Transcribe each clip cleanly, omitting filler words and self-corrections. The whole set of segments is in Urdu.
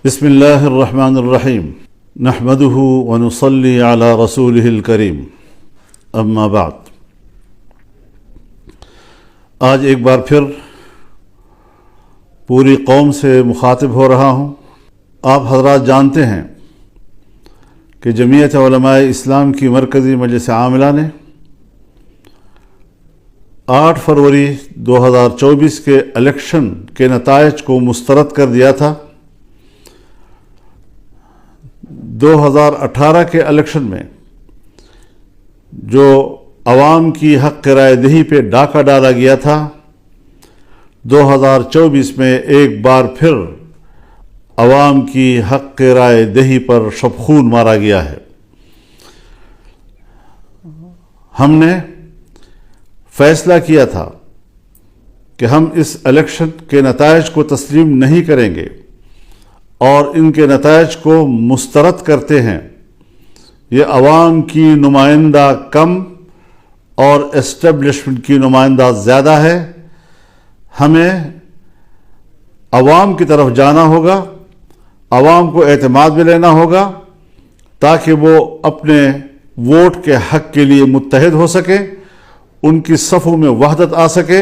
بسم اللہ الرحمن الرحیم نحمده ونصلی علی رسولہ الکریم اما بعد۔ آج ایک بار پھر پوری قوم سے مخاطب ہو رہا ہوں۔ آپ حضرات جانتے ہیں کہ جمعیت علماء اسلام کی مرکزی مجلس عاملہ نے 8 فروری 2024 کے الیکشن کے نتائج کو مسترد کر دیا تھا۔ 2018 کے الیکشن میں جو عوام کی حق رائے دہی پہ ڈاکہ ڈالا گیا تھا، 2024 میں ایک بار پھر عوام کی حق رائے دہی پر شبخون مارا گیا ہے۔ ہم نے فیصلہ کیا تھا کہ ہم اس الیکشن کے نتائج کو تسلیم نہیں کریں گے اور ان کے نتائج کو مسترد کرتے ہیں۔ یہ عوام کی نمائندہ کم اور اسٹیبلشمنٹ کی نمائندہ زیادہ ہے۔ ہمیں عوام کی طرف جانا ہوگا، عوام کو اعتماد میں لینا ہوگا تاکہ وہ اپنے ووٹ کے حق کے لیے متحد ہو سکے، ان کی صفوں میں وحدت آ سکے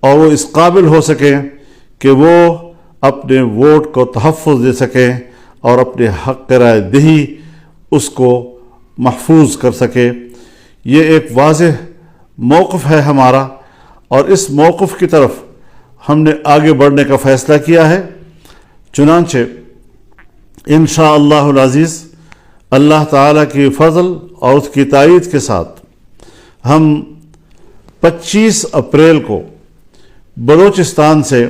اور وہ اس قابل ہو سکے کہ وہ اپنے ووٹ کو تحفظ دے سکیں اور اپنے حق رائے دہی اس کو محفوظ کر سکے۔ یہ ایک واضح موقف ہے ہمارا اور اس موقف کی طرف ہم نے آگے بڑھنے کا فیصلہ کیا ہے۔ چنانچہ انشاءاللہ العزیز اللہ تعالیٰ کی فضل اور اس کی تائید کے ساتھ ہم 25 اپریل کو بلوچستان سے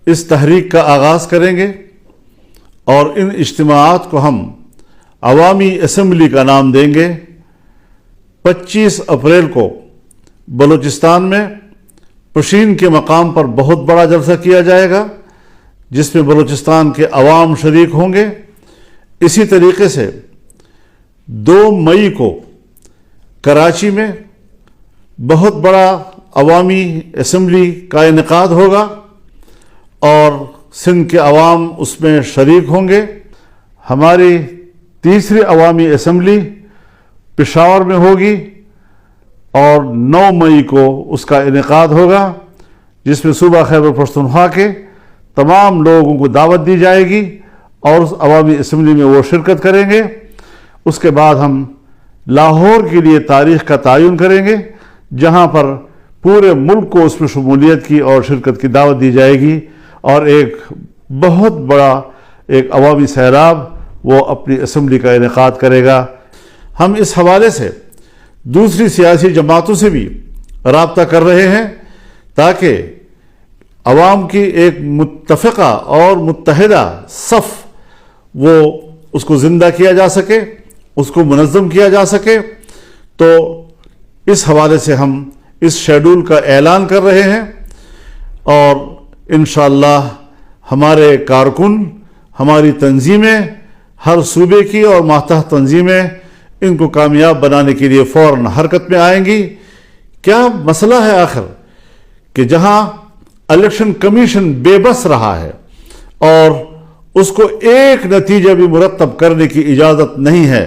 اس تحریک کا آغاز کریں گے اور ان اجتماعات کو ہم عوامی اسمبلی کا نام دیں گے۔ 25 اپریل کو بلوچستان میں پشین کے مقام پر بہت بڑا جلسہ کیا جائے گا جس میں بلوچستان کے عوام شریک ہوں گے۔ اسی طریقے سے 2 مئی کو کراچی میں بہت بڑا عوامی اسمبلی کا انعقاد ہوگا اور سندھ کے عوام اس میں شریک ہوں گے۔ ہماری تیسری عوامی اسمبلی پشاور میں ہوگی اور 9 مئی کو اس کا انعقاد ہوگا جس میں صوبہ خیبر پختونخوا کے تمام لوگوں کو دعوت دی جائے گی اور اس عوامی اسمبلی میں وہ شرکت کریں گے۔ اس کے بعد ہم لاہور کے لیے تاریخ کا تعین کریں گے جہاں پر پورے ملک کو اس میں شمولیت کی اور شرکت کی دعوت دی جائے گی اور ایک بہت بڑا ایک عوامی سیلاب وہ اپنی اسمبلی کا انعقاد کرے گا۔ ہم اس حوالے سے دوسری سیاسی جماعتوں سے بھی رابطہ کر رہے ہیں تاکہ عوام کی ایک متفقہ اور متحدہ صف وہ اس کو زندہ کیا جا سکے، اس کو منظم کیا جا سکے۔ تو اس حوالے سے ہم اس شیڈول کا اعلان کر رہے ہیں اور انشاءاللہ ہمارے کارکن، ہماری تنظیمیں، ہر صوبے کی اور ماتحت تنظیمیں ان کو کامیاب بنانے کے لیے فوراً حرکت میں آئیں گی۔ کیا مسئلہ ہے آخر کہ جہاں الیکشن کمیشن بے بس رہا ہے اور اس کو ایک نتیجہ بھی مرتب کرنے کی اجازت نہیں ہے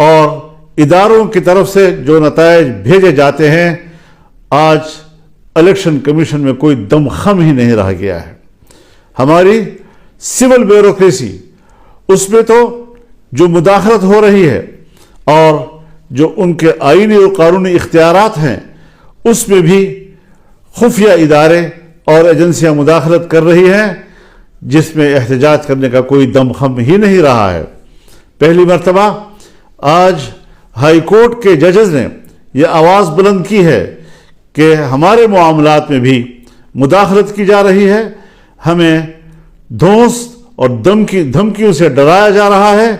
اور اداروں کی طرف سے جو نتائج بھیجے جاتے ہیں، آج الیکشن کمیشن میں کوئی دم خم ہی نہیں رہ گیا ہے۔ ہماری سول بیوروکریسی اس میں تو جو مداخلت ہو رہی ہے اور جو ان کے آئینی اور قانونی اختیارات ہیں اس میں بھی خفیہ ادارے اور ایجنسیاں مداخلت کر رہی ہیں جس میں احتجاج کرنے کا کوئی دم خم ہی نہیں رہا ہے۔ پہلی مرتبہ آج ہائی کورٹ کے ججز نے یہ آواز بلند کی ہے کہ ہمارے معاملات میں بھی مداخلت کی جا رہی ہے، ہمیں دھونس اور دھمکیوں سے ڈرایا جا رہا ہے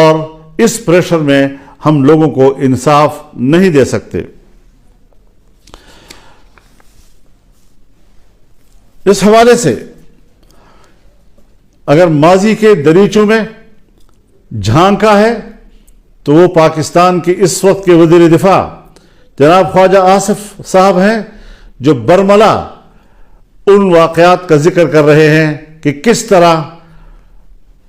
اور اس پریشر میں ہم لوگوں کو انصاف نہیں دے سکتے۔ اس حوالے سے اگر ماضی کے دریچوں میں جھانکا ہے تو وہ پاکستان کے اس وقت کے وزیر دفاع جناب خواجہ آصف صاحب ہیں جو برملا ان واقعات کا ذکر کر رہے ہیں کہ کس طرح